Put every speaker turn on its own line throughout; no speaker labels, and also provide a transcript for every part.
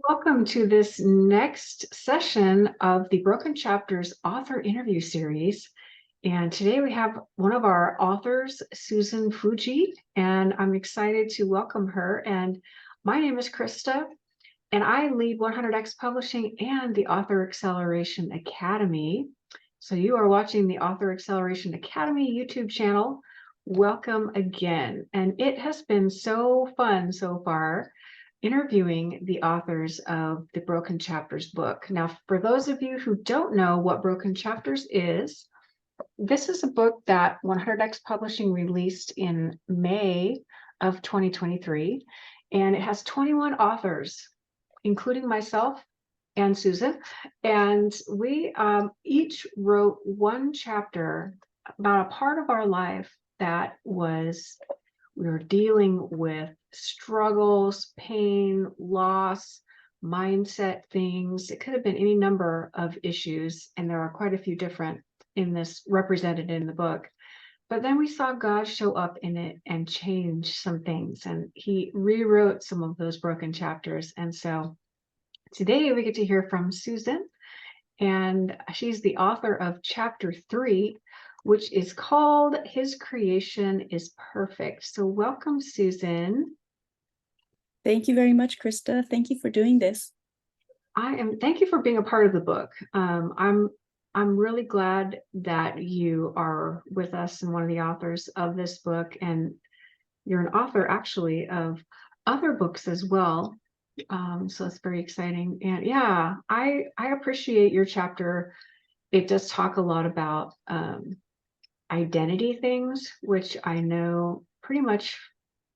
Welcome to this next session of the Broken Chapters author interview series. And today we have one of our authors, Susan Fujii, and I'm excited to welcome her. And my name is Krista, and I lead 100X Publishing and the Author Acceleration Academy. So you are watching the Author Acceleration Academy YouTube channel. Welcome again. And it has been so fun so far interviewing the authors of the Broken Chapters book. Now, for those of you who don't know what Broken Chapters is, this is a book that 100X Publishing released in May of 2023, and it has 21 authors, including myself and Susan, and we each wrote one chapter about a part of our life that we were dealing with struggles, pain, loss, mindset things. It could have been any number of issues, and there are quite a few different in this represented in the book. But then we saw God show up in it and change some things, and he rewrote some of those broken chapters. And so today we get to hear from Susan, and she's the author of chapter 3, which is called His Creation is Perfect. So welcome, Susan.
Thank you very much, Krista. Thank you for doing this.
Thank you for being a part of the book. I'm really glad that you are with us and one of the authors of this book, and you're an author actually of other books as well. So it's very exciting. And yeah, I appreciate your chapter. It does talk a lot about identity things, which I know pretty much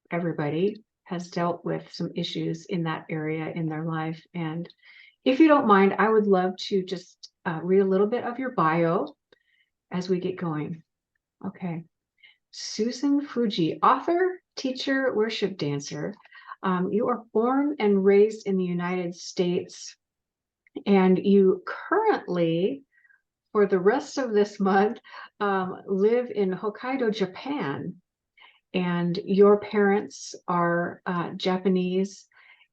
everybody has dealt with some issues in that area in their life. And if you don't mind, I would love to just read a little bit of your bio as we get going. Okay. Susan Fujii, author, teacher, worship dancer. You are born and raised in the United States, and you currently, for the rest of this month, live in Hokkaido, Japan. And your parents are Japanese,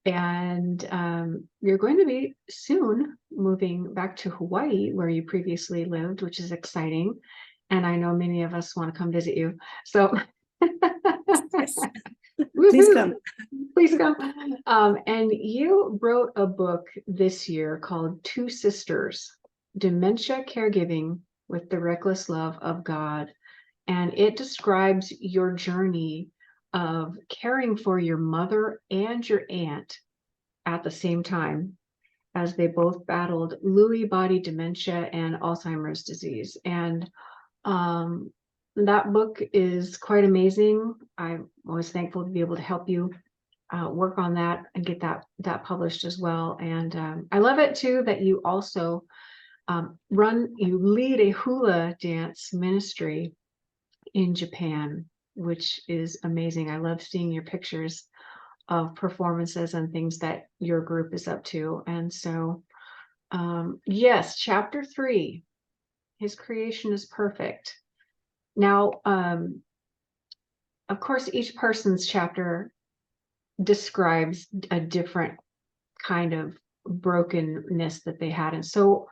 and you're going to be soon moving back to Hawaii, where you previously lived, which is exciting. And I know many of us want to come visit you. So
Yes. Please come.
Please come. And you wrote a book this year called Two Sisters, Dementia Caregiving with the Reckless Love of God. And it describes your journey of caring for your mother and your aunt at the same time, as they both battled Lewy body dementia and Alzheimer's disease. And that book is quite amazing. I'm always thankful to be able to help you work on that and get that published as well. And I love it too that you also you lead a hula dance ministry in Japan, which is amazing. I love seeing your pictures of performances and things that your group is up to. And so, yes, chapter 3, His Creation is Perfect. Now, of course, each person's chapter describes a different kind of brokenness that they had. And so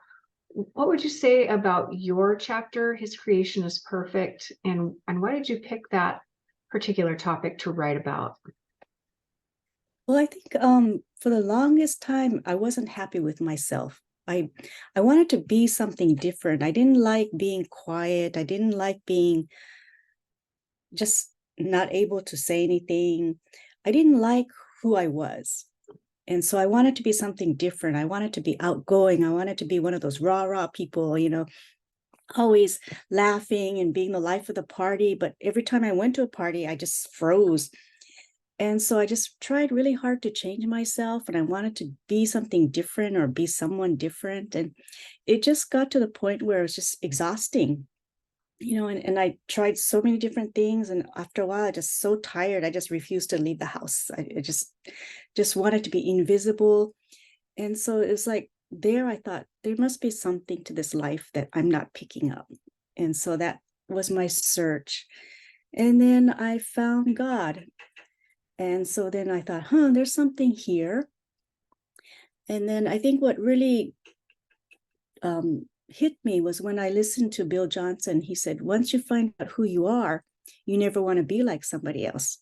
what would you say about your chapter, His Creation is Perfect, and why did you pick that particular topic to write about?
Well, I think for the longest time, I wasn't happy with myself. I wanted to be something different. I didn't like being quiet. I didn't like being just not able to say anything. I didn't like who I was. And so I wanted to be something different. I wanted to be outgoing. I wanted to be one of those rah-rah people, always laughing and being the life of the party. But every time I went to a party, I just froze. And so I just tried really hard to change myself, and I wanted to be something different or be someone different. And it just got to the point where it was just exhausting, and I tried so many different things. And after a while, I just so tired, I just refused to leave the house. I just wanted to be invisible. And so it was like there, I thought there must be something to this life that I'm not picking up. And so that was my search. And then I found God. And so then I thought, there's something here. And then I think what really hit me was when I listened to Bill Johnson. He said, once you find out who you are, you never want to be like somebody else.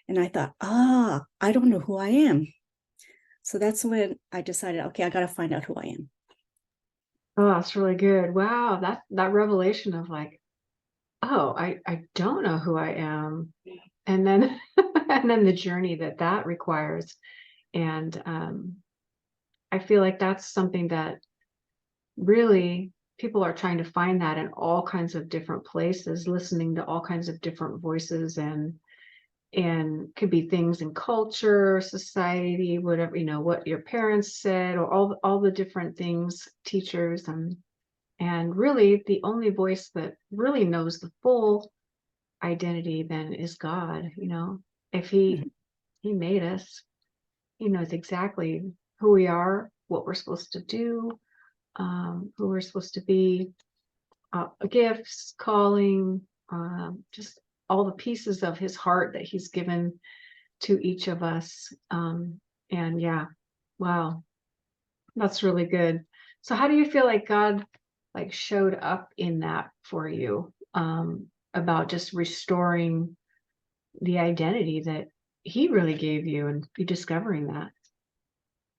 And I thought, I don't know who I am. So that's when I decided, okay, I got to find out who I am.
Oh, that's really good. Wow, that revelation of like, oh, I don't know who I am, and then and then the journey that requires, and I feel like that's something that really people are trying to find that in all kinds of different places, listening to all kinds of different voices, and could be things in culture, society, whatever, what your parents said, or all the different things, teachers, and really the only voice that really knows the full identity then is God. If he made us, he knows exactly who we are, what we're supposed to do, who we're supposed to be, gifts, calling, just all the pieces of his heart that he's given to each of us. And yeah, wow, that's really good. So how do you feel like God like showed up in that for you, about just restoring the identity that he really gave you and you discovering that?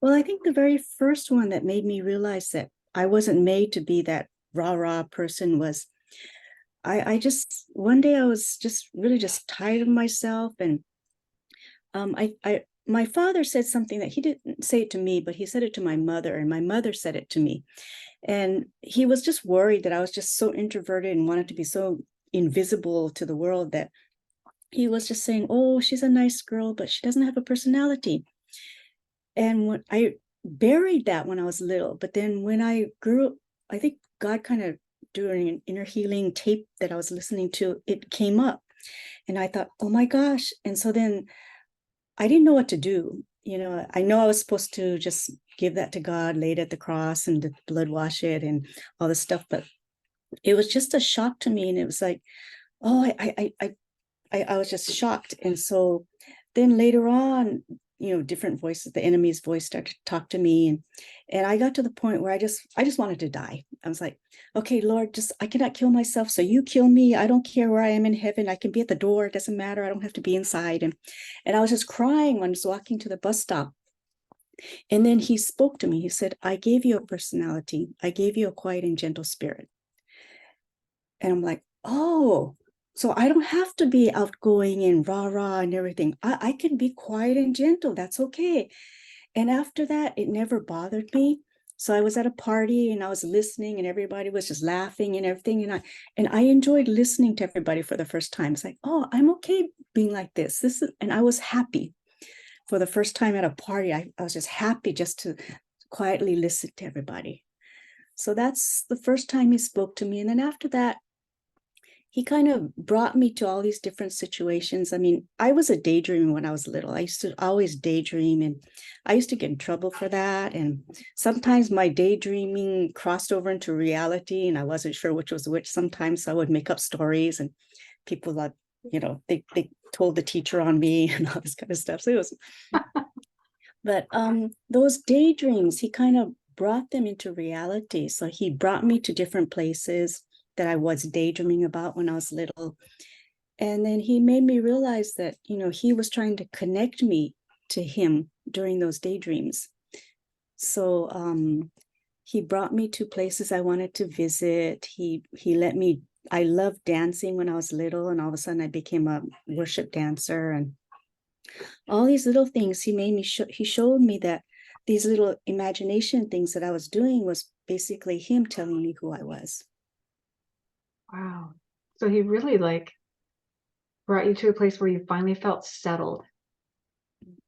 Well, I think the very first one that made me realize that I wasn't made to be that rah-rah person was I just one day I was just really just tired of myself. And my father said something that he didn't say it to me, but he said it to my mother, and my mother said it to me. And he was just worried that I was just so introverted and wanted to be so invisible to the world that he was just saying, oh, she's a nice girl, but she doesn't have a personality. And when I buried that when I was little, but then when I grew up, I think God kind of during an inner healing tape that I was listening to, it came up. And I thought, oh my gosh. And so then I didn't know what to do. I know I was supposed to just give that to God, lay it at the cross and the blood wash it and all this stuff. But it was just a shock to me. And it was like, oh, I was just shocked. And so then later on, different voices, the enemy's voice started to talk to me. And I got to the point where I just wanted to die. I was like, okay, Lord, I cannot kill myself. So you kill me. I don't care where I am in heaven. I can be at the door. It doesn't matter. I don't have to be inside. And I was just crying when I was walking to the bus stop. And then he spoke to me. He said, I gave you a personality. I gave you a quiet and gentle spirit. And I'm like, oh, so I don't have to be outgoing and rah-rah and everything. I can be quiet and gentle. That's okay. And after that, it never bothered me. So I was at a party and I was listening and everybody was just laughing and everything. And I enjoyed listening to everybody for the first time. It's like, oh, I'm okay being like this. And I was happy for the first time at a party. I was just happy just to quietly listen to everybody. So that's the first time he spoke to me. And then after that, he kind of brought me to all these different situations. I mean, I was a daydreamer when I was little. I used to always daydream, and I used to get in trouble for that. And sometimes my daydreaming crossed over into reality, and I wasn't sure which was which. Sometimes I would make up stories, and people that, they told the teacher on me and all this kind of stuff. So it was, but those daydreams, he kind of brought them into reality. So he brought me to different places that I was daydreaming about when I was little. And then he made me realize that, he was trying to connect me to him during those daydreams. So he brought me to places I wanted to visit. He let me, I loved dancing when I was little, and all of a sudden I became a worship dancer. And all these little things he made me, he showed me that these little imagination things that I was doing was basically him telling me who I was.
Wow. So he really like brought you to a place where you finally felt settled,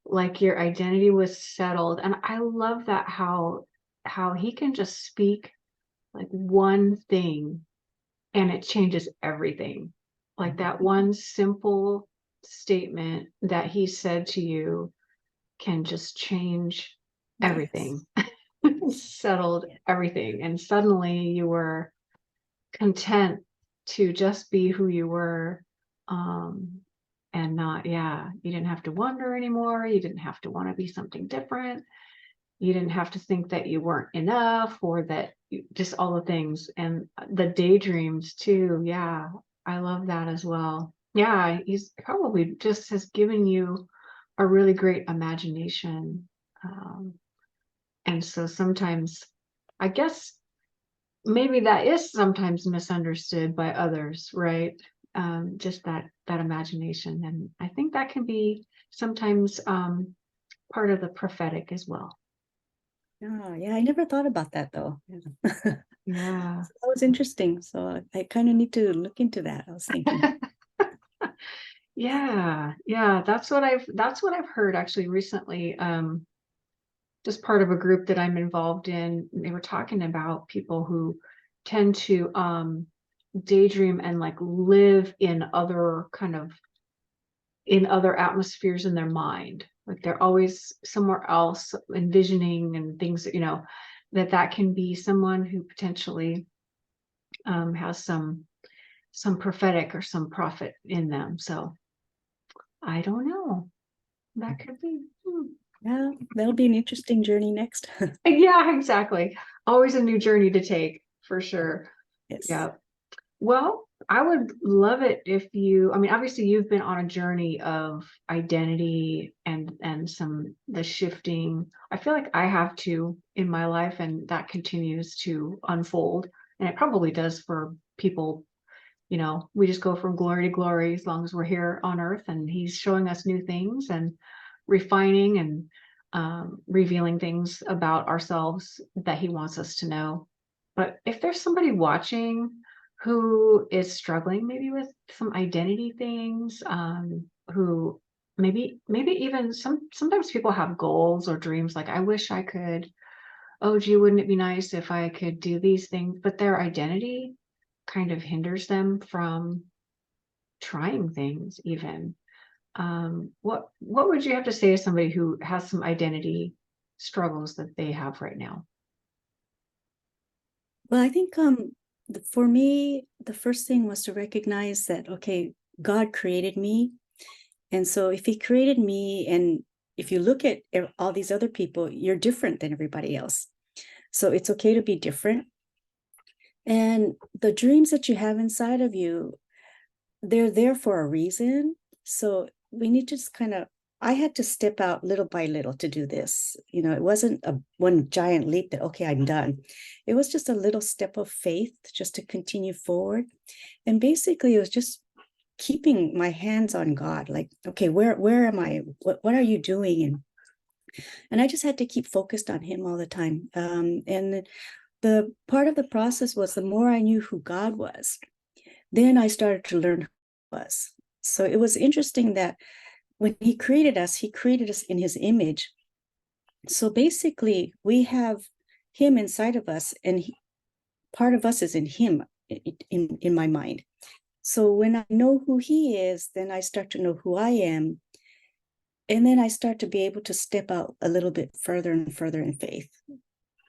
like your identity was settled. And I love that how he can just speak like one thing and it changes everything. Like that one simple statement that he said to you can just change
Yes.
everything. Settled everything. And suddenly you were content to just be who you were, and not, yeah, you didn't have to wonder anymore, you didn't have to want to be something different, you didn't have to think that you weren't enough or that just all the things and the daydreams too. Yeah, I love that as well. Yeah, he's probably just has given you a really great imagination. Um, and so sometimes, I guess maybe that is sometimes misunderstood by others, right? Just that imagination, and I think that can be sometimes part of the prophetic as well.
Oh, yeah, I never thought about that though. Yeah.
Yeah.
So that was interesting. So I kind of need to look into that. I was thinking.
Yeah, yeah, that's what I've heard actually recently. Just part of a group that I'm involved in, they were talking about people who tend to daydream and like live in other atmospheres in their mind. Like they're always somewhere else envisioning and things that, that can be someone who potentially has some prophetic or some prophet in them. So I don't know. That could be.
Yeah, that'll be an interesting journey next.
Yeah, exactly. Always a new journey to take for sure.
Yes.
Yeah. Well, I would love it if I mean, obviously you've been on a journey of identity and some the shifting. I feel like I have to in my life, and that continues to unfold. And it probably does for people. We just go from glory to glory as long as we're here on earth, and he's showing us new things and refining and revealing things about ourselves that he wants us to know. But if there's somebody watching who is struggling maybe with some identity things, who maybe even sometimes people have goals or dreams like, I wish I could, oh gee, wouldn't it be nice if I could do these things, but their identity kind of hinders them from trying things even. What would you have to say to somebody who has some identity struggles that they have right now?
Well, I think for me, the first thing was to recognize that, okay, God created me. And so if he created me, and if you look at all these other people, you're different than everybody else. So it's okay to be different. And the dreams that you have inside of you, they're there for a reason. So we need to just I had to step out little by little to do this. It wasn't a one giant leap that, okay, I'm done. It was just a little step of faith just to continue forward. And basically it was just keeping my hands on God, like, okay, where am I? What are you doing? And I just had to keep focused on him all the time. And the part of the process was the more I knew who God was, then I started to learn who he was. So it was interesting that when he created us in his image. So basically, we have him inside of us, and part of us is in him, in my mind. So when I know who he is, then I start to know who I am. And then I start to be able to step out a little bit further and further in faith.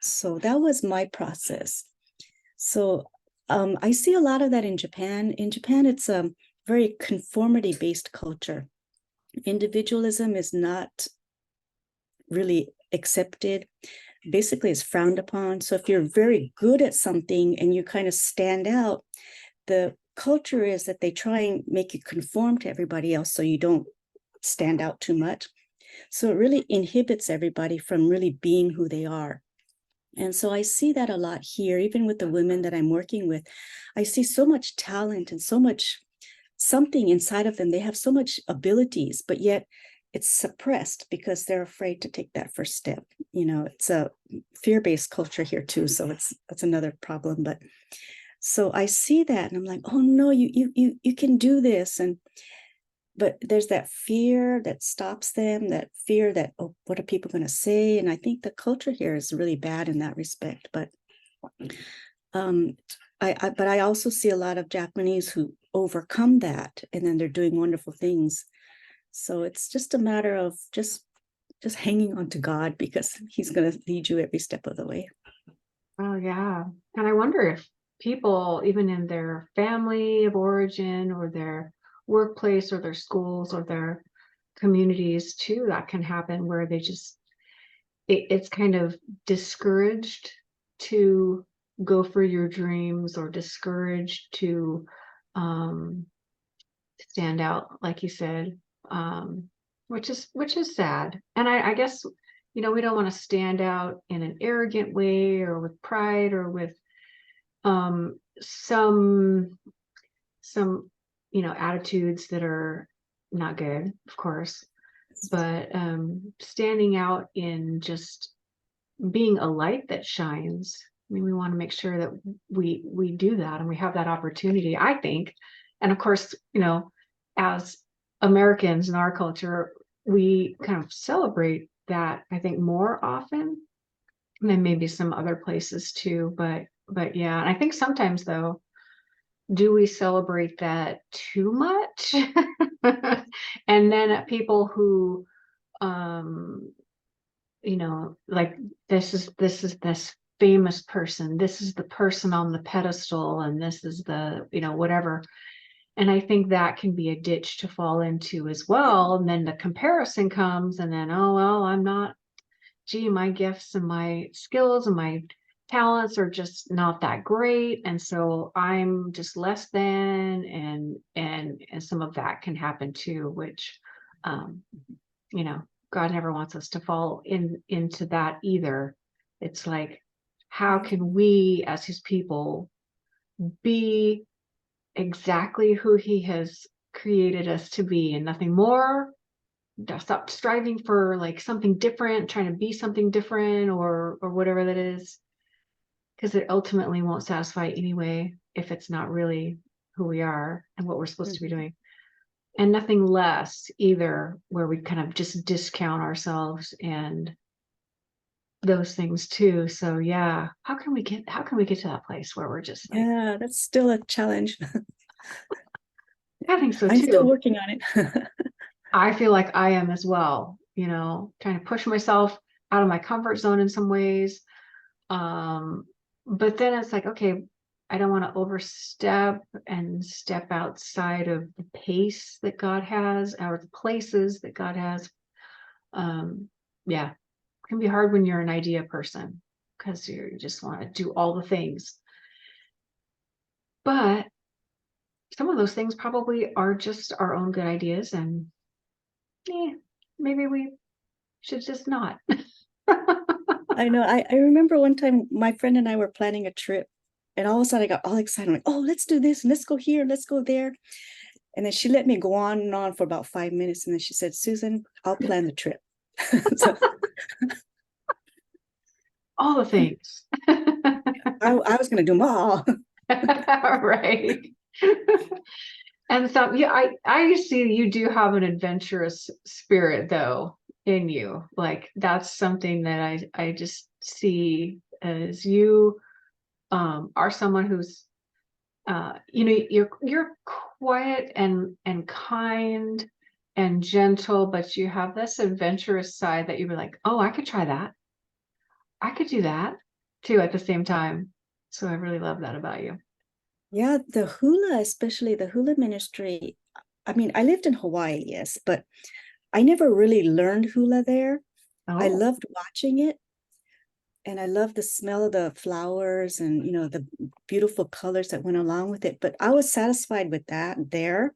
So that was my process. So I see a lot of that in Japan. In Japan, it's a very conformity-based culture. Individualism is not really accepted. Basically, it's frowned upon. So if you're very good at something and you kind of stand out, the culture is that they try and make you conform to everybody else so you don't stand out too much. So it really inhibits everybody from really being who they are. And so I see that a lot here, even with the women that I'm working with. I see so much talent and so much something inside of them. They have so much abilities, but yet it's suppressed because they're afraid to take that first step. It's a fear-based culture here too. So that's another problem. But so I see that and I'm like, oh no, you can do this. But there's that fear that stops them, that fear that, oh, what are people going to say? And I think the culture here is really bad in that respect. But I also see a lot of Japanese who overcome that, and then they're doing wonderful things. So it's just a matter of just hanging on to God, because he's going to lead you every step of the way.
Oh yeah. And I wonder if people, even in their family of origin or their workplace or their schools or their communities too, that can happen where they just it's kind of discouraged to go for your dreams, or discouraged to stand out, like you said, which is sad. And I guess, we don't want to stand out in an arrogant way, or with pride, or with some attitudes that are not good, of course, but standing out in just being a light that shines. I mean, we want to make sure that we do that, and we have that opportunity, I think. And of course, as Americans in our culture, we kind of celebrate that, I think, more often than maybe some other places too. But yeah, and I think sometimes, though, do we celebrate that too much? And then people who like, this is this famous person, this is the person on the pedestal, and this is the whatever. And I think that can be a ditch to fall into as well. And then the comparison comes, and then, oh well, I'm not, my gifts and my skills and my talents are just not that great, and so I'm just less than. And some of that can happen too, which God never wants us to fall into that either. It's like, how can we as his people be exactly who he has created us to be, and nothing more? Stop striving for like something different, trying to be something different, or whatever that is, because it ultimately won't satisfy anyway if it's not really who we are and what we're supposed to be doing. And nothing less either, where we kind of just discount ourselves and those things too. So yeah, how can we get to that place where we're just like,
Yeah, that's still a challenge.
I think so
I'm still
too.
working on it.
I feel like I am as well, trying to push myself out of my comfort zone in some ways. But then it's like, okay, I don't want to overstep and step outside of the pace that God has, or the places that God has. Yeah, it can be hard when you're an idea person, because you just want to do all the things. But some of those things probably are just our own good ideas, and maybe we should just not.
I know. I remember one time my friend and I were planning a trip, and all of a sudden I got all excited. I'm like, oh, let's do this, and let's go here, let's go there. And then she let me go on and on for about 5 minutes. And then she said, Susan, I'll plan the trip. So
All the things.
I was going to do them all.
Right. And so, yeah, I see you do have an adventurous spirit, though, in you. Like, that's something that I just see as you are someone who's you're quiet and kind and gentle, but you have this adventurous side that you'd be like, oh, I could try that. I could do that too at the same time. So I really love that about you.
Yeah, the hula, especially the hula ministry. I mean, I lived in Hawaii, yes, but I never really learned hula there. I
Oh,
loved watching it, and I loved the smell of the flowers and the beautiful colors that went along with it. But I was satisfied with that there.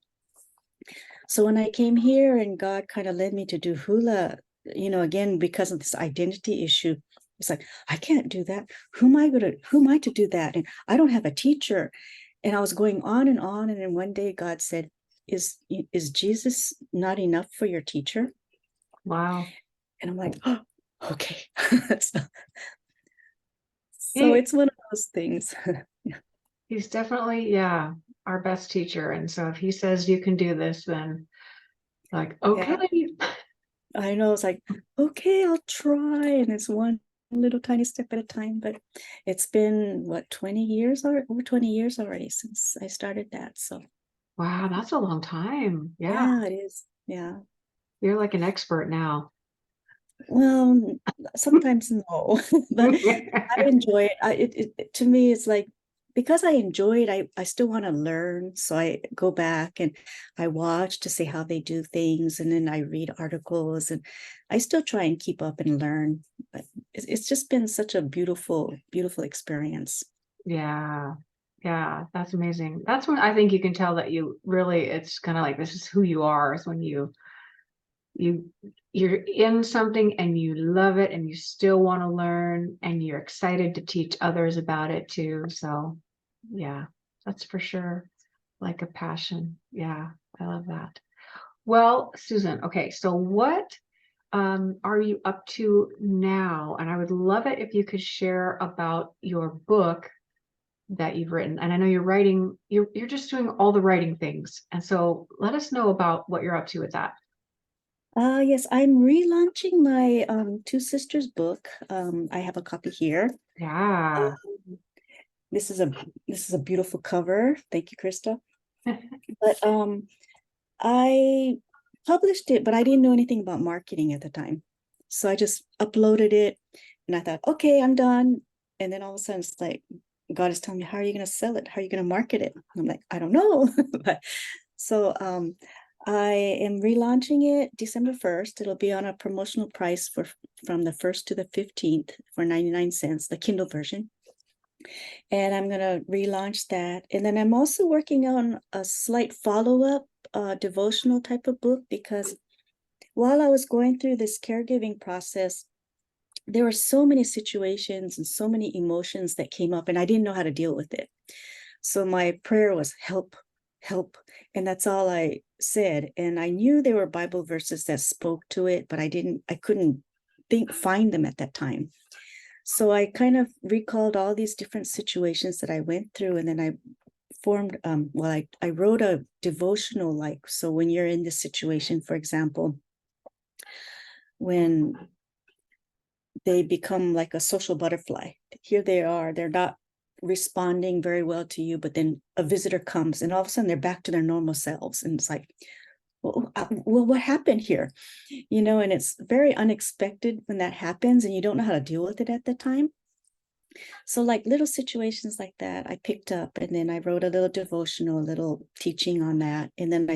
So when I came here and God kind of led me to do hula, again, because of this identity issue, it's like, I can't do that. Who am I to do that? And I don't have a teacher. And I was going on and on. And then one day God said, is Jesus not enough for your teacher?
wow.
And I'm like, oh, okay. so, so
He,
it's one of those things.
he's definitely, yeah, our best teacher. And so if he says you can do this, then like, okay.
Yeah, I know. It's like, okay, I'll try. And it's one little tiny step at a time. But it's been, what, 20 years or over 20 years already since I started that. So
Wow, that's a long time. Yeah.
yeah, it is. Yeah.
You're like an expert now.
Well, sometimes no, but I enjoy it. To me, it's like, because I enjoy it, I still want to learn. So I go back and I watch to see how they do things, and then I read articles, and I still try and keep up and learn. But it's just been such a beautiful, beautiful experience.
Yeah. Yeah, that's amazing. That's when I think you can tell that you really, it's kind of like this is who you are, is when you you're in something and you love it and you still want to learn and you're excited to teach others about it too. So yeah, that's for sure like a passion. Yeah, I love that. Well, Susan, okay, so what are you up to now? And I would love it if you could share about your book that you've written. And I know you're writing, you're just doing all the writing things. And so let us know about what you're up to with that.
Yes, I'm relaunching my Two Sisters book. I have a copy here.
Yeah.
Um, this is a beautiful cover. Thank you, Krista. But I published it, but I didn't know anything about marketing at the time. So I just uploaded it and I thought, okay, I'm done. And then all of a sudden it's like, God is telling me, how are you going to sell it? How are you going to market it? And I'm like, I don't know. But so I am relaunching it December 1st. It'll be on a promotional price for from the 1st to the 15th for 99 cents, the Kindle version. And I'm going to relaunch that. And then I'm also working on a slight follow-up devotional type of book, because while I was going through this caregiving process, there were so many situations and so many emotions that came up, and I didn't know how to deal with it. So my prayer was help, help. And that's all I said. And I knew there were Bible verses that spoke to it, but I couldn't find them at that time. So I kind of recalled all these different situations that I went through, and then I formed, I wrote a devotional, like, so when you're in this situation, for example, when they become like a social butterfly, here they are, they're not responding very well to you, but then a visitor comes and all of a sudden they're back to their normal selves. And it's like, well, what happened here? And it's very unexpected when that happens and you don't know how to deal with it at the time. So like little situations like that, I picked up, and then I wrote a little devotional, a little teaching on that. And then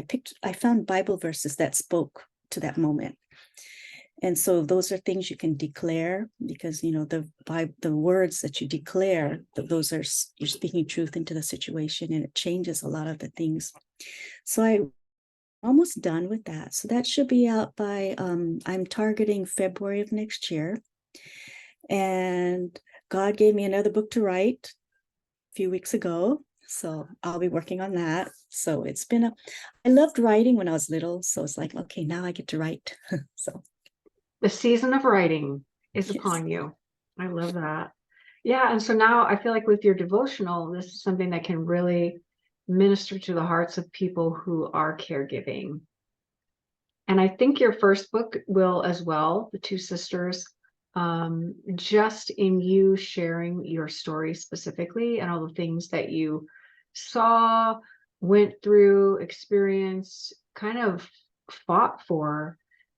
I found Bible verses that spoke to that moment. And so those are things you can declare, because, the words that you declare, those are, you're speaking truth into the situation, and it changes a lot of the things. So I'm almost done with that. So that should be out by, I'm targeting February of next year. And God gave me another book to write a few weeks ago. So I'll be working on that. So I loved writing when I was little. So it's like, okay, now I get to write. So
The season of writing is
yes.
upon you. I love that. Yeah. And so now I feel like with your devotional, this is something that can really minister to the hearts of people who are caregiving. And I think your first book will as well, The Two Sisters, just in you sharing your story specifically and all the things that you saw, went through, experienced, kind of fought for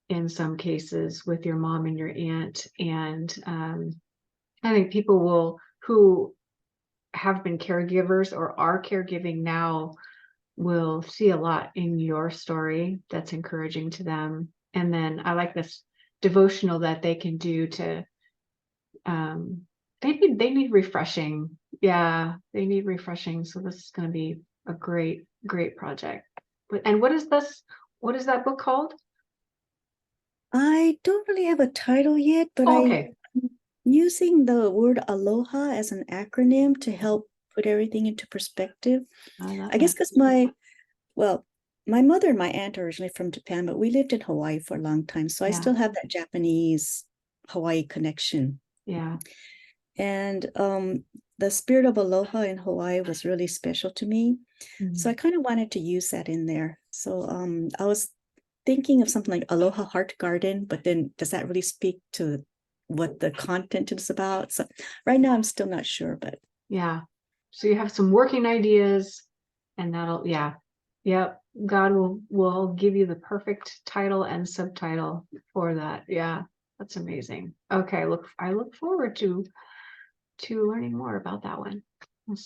in some cases with your mom and your aunt. And I think people who have been caregivers or are caregiving now, will see a lot in your story that's encouraging to them. And then I like this devotional that they can do to they need refreshing. Yeah, they need refreshing. So this is going to be a great project. And what is that book called?
I don't really have a title yet, but
Oh, okay.
I'm using the word aloha as an acronym to help put everything into perspective.
I love
I guess
it.
because my mother and my aunt are originally from Japan, but we lived in Hawaii for a long time. So I
Yeah,
still have that Japanese Hawaii connection.
yeah.
And the spirit of aloha in Hawaii was really special to me. So I kind of wanted to use that in there. So I was thinking of something like Aloha Heart Garden, but then does that really speak to what the content is about? So right now I'm still not sure, but
Yeah. So you have some working ideas, and yeah. Yep. God will give you the perfect title and subtitle for that. Yeah. That's amazing. Okay, I look forward to learning more about that one.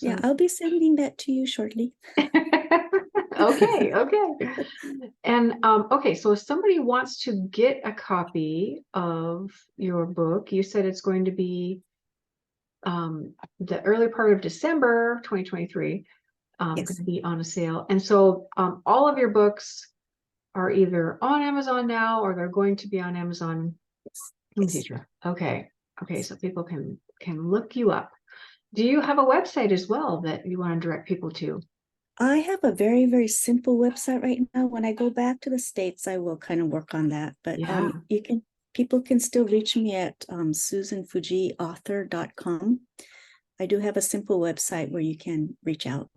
yeah,
So
I'll be sending that to you shortly.
Okay, okay. And okay, so if somebody wants to get a copy of your book, you said it's going to be the early part of December 2023, going
Yes.
to be on a sale. And so all of your books are either on Amazon now or they're going to be on Amazon
Yes.
in the
Yes.
future. Okay. Okay, so people can look you up. Do you have a website as well that you want to direct people to?
I have a very, very simple website right now. When I go back to the States, I will kind of work on that. But
Yeah,
people can still reach me at susanfujiiauthor.com. I do have a simple website where you can reach out.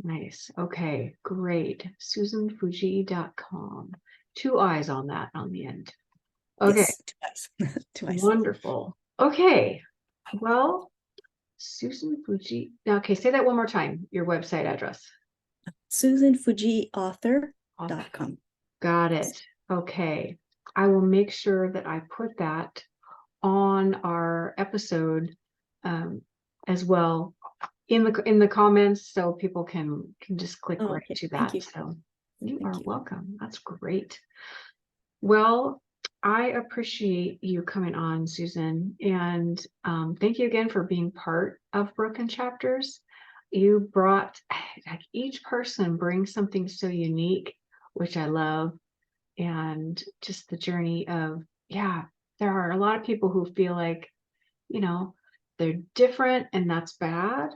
nice. Okay, great. SusanFujii.com. Two eyes on that on the end. Okay,
Yes, twice. Twice.
wonderful. Okay, well, Susan Fujii. Okay, say that one more time, your website address. Awesome.
susanfujiiauthor.com.
Got it. Okay. I will make sure that I put that on our episode as well in the comments so people can just click
Oh,
right
okay.
to
Thank
that.
you.
So you
Thank
are
you.
welcome. That's great. Well, I appreciate you coming on, Susan, and thank you again for being part of Broken Chapters. You brought, like, each person brings something so unique, which I love, and just the journey of, yeah, there are a lot of people who feel like, you know, they're different and that's bad,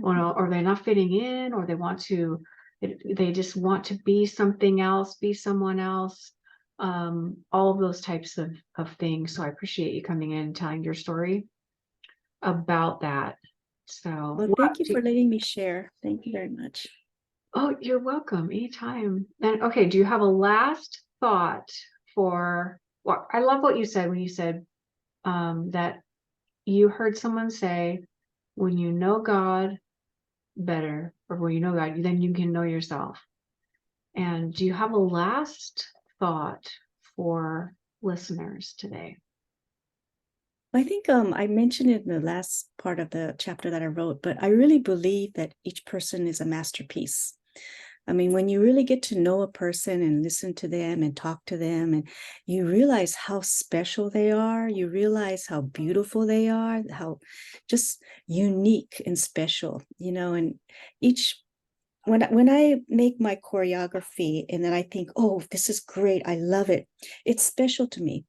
or they're not fitting in, or they just want to be something else, be someone else, all of those types of things. So I appreciate you coming in and telling your story about that. So
Well, thank you for letting me share. Thank you very much.
oh, you're welcome anytime. And okay, do you have a last thought for, well, I love what you said when you said that you heard someone say, when you know God better, or when you know God, then you can know yourself. And do you have a last thought for listeners today?
I think I mentioned it in the last part of the chapter that I wrote, but I really believe that each person is a masterpiece. I mean, when you really get to know a person and listen to them and talk to them, and you realize how special they are, you realize how beautiful they are, how just unique and special, and each when I make my choreography and then I think, oh, this is great, I love it, it's special to me.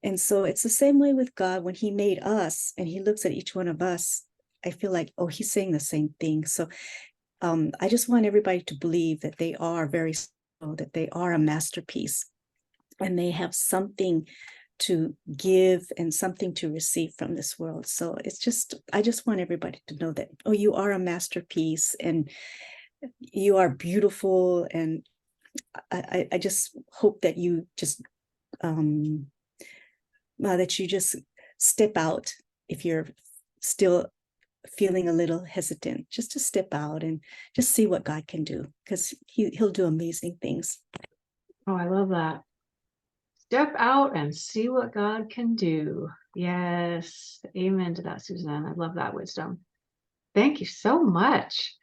And so it's the same way with God. When he made us and he looks at each one of us, I feel like, oh, he's saying the same thing. So I just want everybody to believe that they are very special, that they are a masterpiece, and they have something to give and something to receive from this world. So I just want everybody to know that, oh, you are a masterpiece and you are beautiful. And I just hope that you just step out if you're still feeling a little hesitant, just to step out and just see what God can do, because he'll do amazing things.
Oh, I love that. Step out and see what God can do. Yes. Amen to that, Suzanne. I love that wisdom. Thank you so much.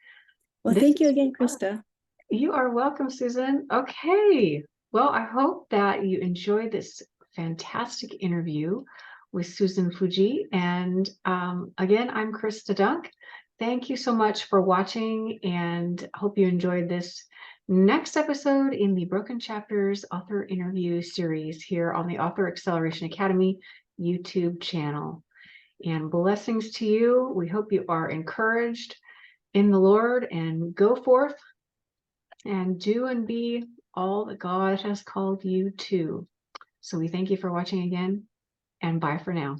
Well,
This
thank you
is
again, Krista.
You are welcome, Susan. Okay. Well, I hope that you enjoyed this fantastic interview with Susan Fujii. And again, I'm Krista Dunk. Thank you so much for watching, and hope you enjoyed this next episode in the Broken Chapters author interview series here on the Author Acceleration Academy YouTube channel. And blessings to you. We hope you are encouraged in the Lord and go forth and do and be all that God has called you to. So we thank you for watching again, and bye for now.